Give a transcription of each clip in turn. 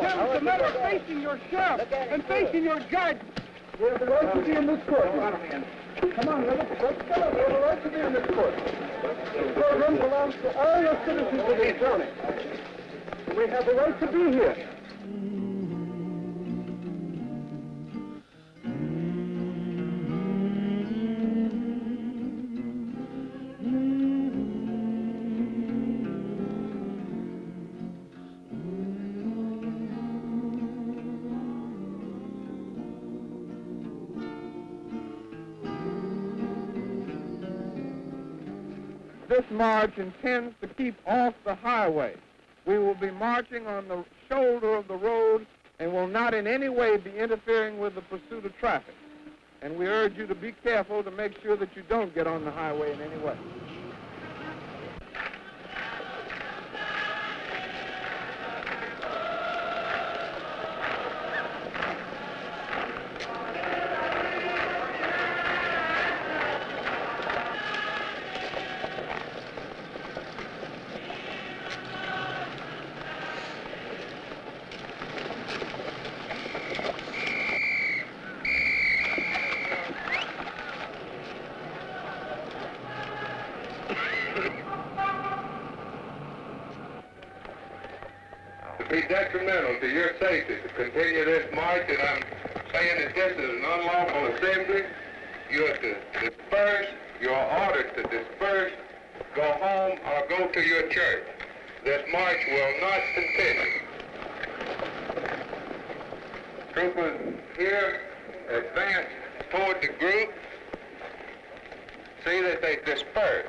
It's a matter of facing your sheriff and facing your judge. We have the right to be in this court. Come on, let's go. We have the right to be in this court. This courtroom belongs to all the citizens of the county. We have the right to be here. This march intends to keep off the highway. We will be marching on the shoulder of the road and will not in any way be interfering with the pursuit of traffic. And we urge you to be careful to make sure that you don't get on the highway in any way. Be detrimental to your safety to continue this march, and I'm saying that this is an unlawful assembly. You are to disperse. You are ordered to disperse, go home, or go to your church. This march will not continue. Troopers here advance toward the group. See that they disperse.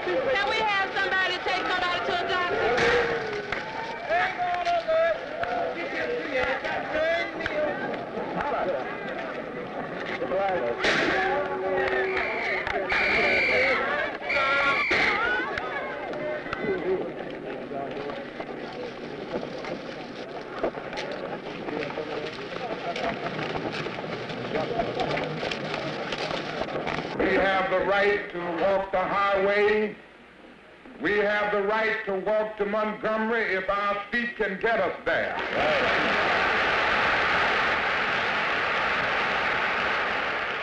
Can we have somebody take somebody to a doctor? We have the right to walk the highway. We have the right to walk to Montgomery if our feet can get us there.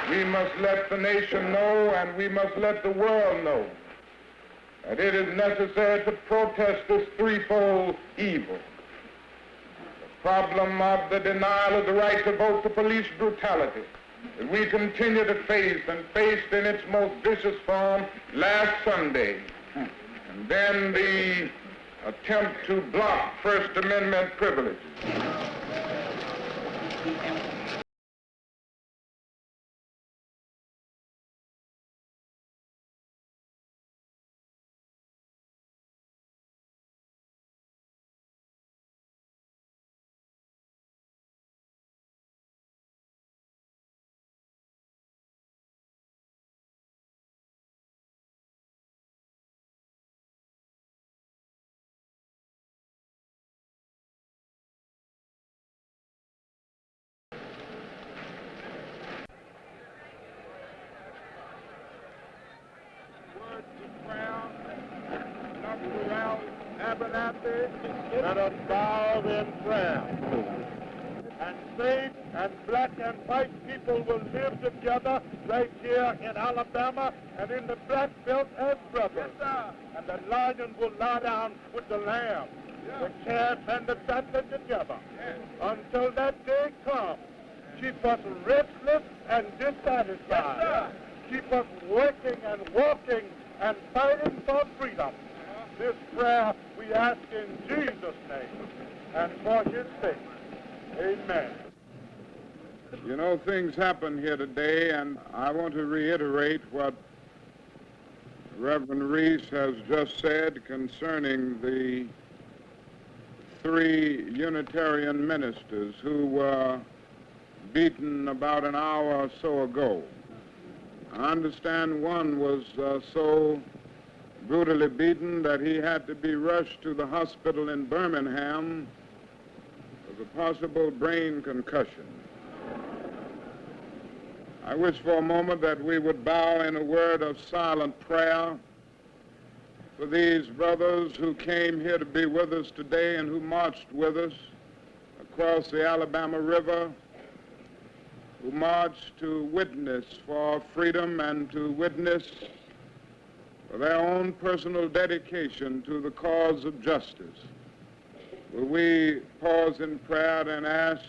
We must let the nation know, and we must let the world know, that it is necessary to protest this threefold evil. The problem of the denial of the right to vote, to police brutality, that we continue to face and faced in its most vicious form last Sunday. And then the attempt to block First Amendment privileges. Let us bow in prayer. and faith and black and white people will live together right here in Alabama and in the black belt as brothers. Yes, and the lion will lie down with the lamb, the calf and the fatling together. Until that day comes, keep us restless and dissatisfied. Yes, keep us working and walking and fighting for freedom. This prayer we ask in Jesus' name and for his sake. Amen. You know, things happen here today, and I want to reiterate what Reverend Reese has just said concerning the 3 Unitarian ministers who were beaten about an hour or so ago. I understand one was so brutally beaten that he had to be rushed to the hospital in Birmingham with a possible brain concussion. I wish for a moment that we would bow in a word of silent prayer for these brothers who came here to be with us today and who marched with us across the Alabama River, who marched to witness for freedom and to witness for their own personal dedication to the cause of justice. Will we pause in prayer and ask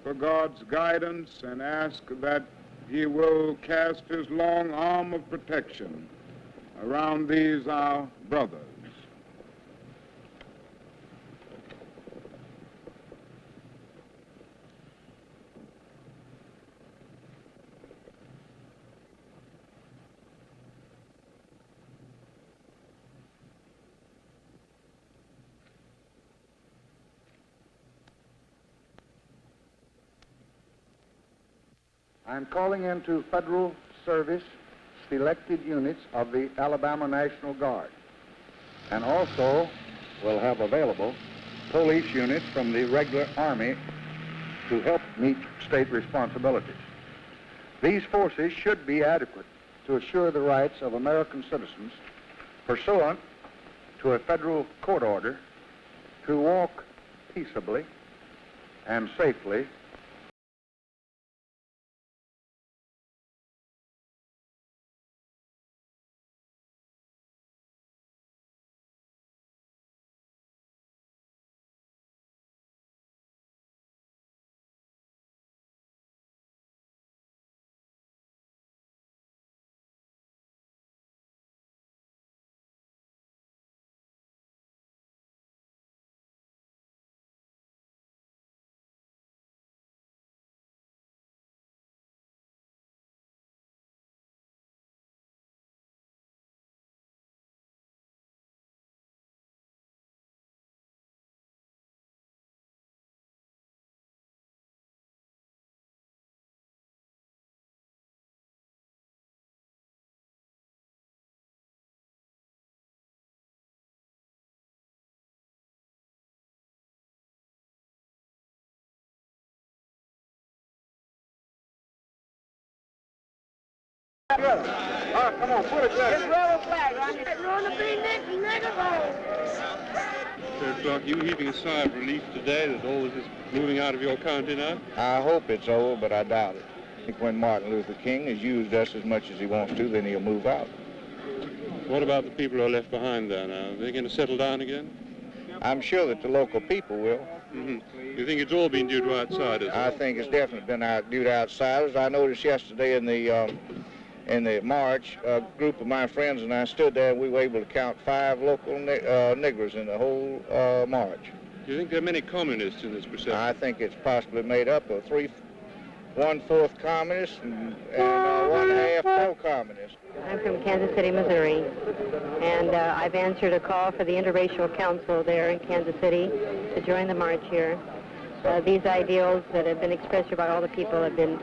for God's guidance and ask that he will cast his long arm of protection around these our brothers. I'm calling into federal service selected units of the Alabama National Guard, and also will have available police units from the regular Army to help meet state responsibilities. These forces should be adequate to assure the rights of American citizens pursuant to a federal court order to walk peaceably and safely Come on, put it there. It's rebel flag, right? Run the big niggas. 3 o'clock, you heaving a sigh of relief today that all this is moving out of your county now? I hope it's over, but I doubt it. I think when Martin Luther King has used us as much as he wants to, then he'll move out. What about the people who are left behind there now? Are they going to settle down again? I'm sure that the local people will. Mm-hmm. You think it's all been due to outsiders? I think it's definitely been due to outsiders. I noticed yesterday in the march, a group of my friends and I stood there and we were able to count 5 local niggers in the whole march. Do you think there are many communists in this procession? I think it's possibly made up of 1/4 communists and 1/2 pro-communists. I'm from Kansas City, Missouri, and I've answered a call for the Interracial Council there in Kansas City to join the march here. These ideals that have been expressed by all the people have been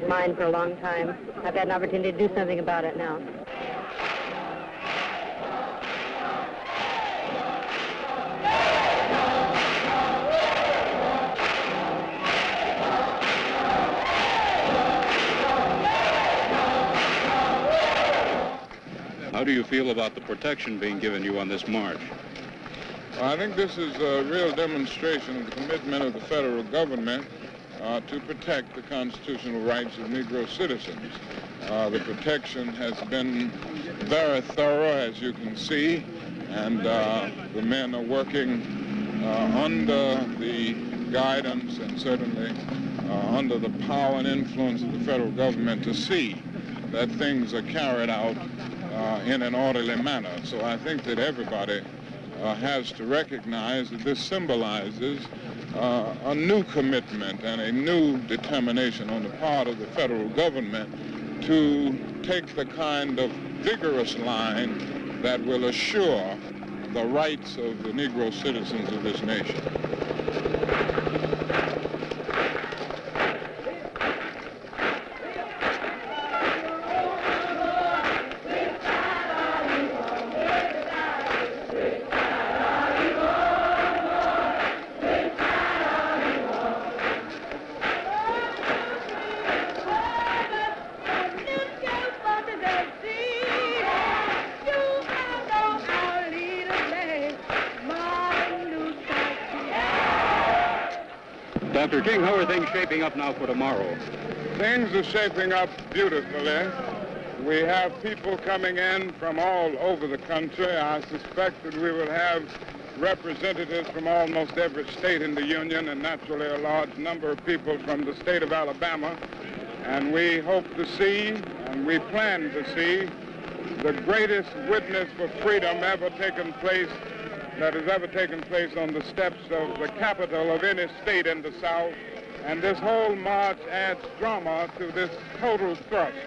mine for a long time. I've had an opportunity to do something about it now. How do you feel about the protection being given you on this march? Well, I think this is a real demonstration of the commitment of the federal government to protect the constitutional rights of Negro citizens. The protection has been very thorough, as you can see, and the men are working under the guidance and certainly under the power and influence of the federal government to see that things are carried out in an orderly manner. So I think that everybody has to recognize that this symbolizes a new commitment and a new determination on the part of the federal government to take the kind of vigorous line that will assure the rights of the Negro citizens of this nation. Dr. King, how are things shaping up now for tomorrow? Things are shaping up beautifully. We have people coming in from all over the country. I suspect that we will have representatives from almost every state in the Union, and naturally a large number of people from the state of Alabama. And we hope to see, and we plan to see, the greatest witness for freedom ever taken place, that has ever taken place on the steps of the capital of any state in the South. And this whole march adds drama to this total thrust.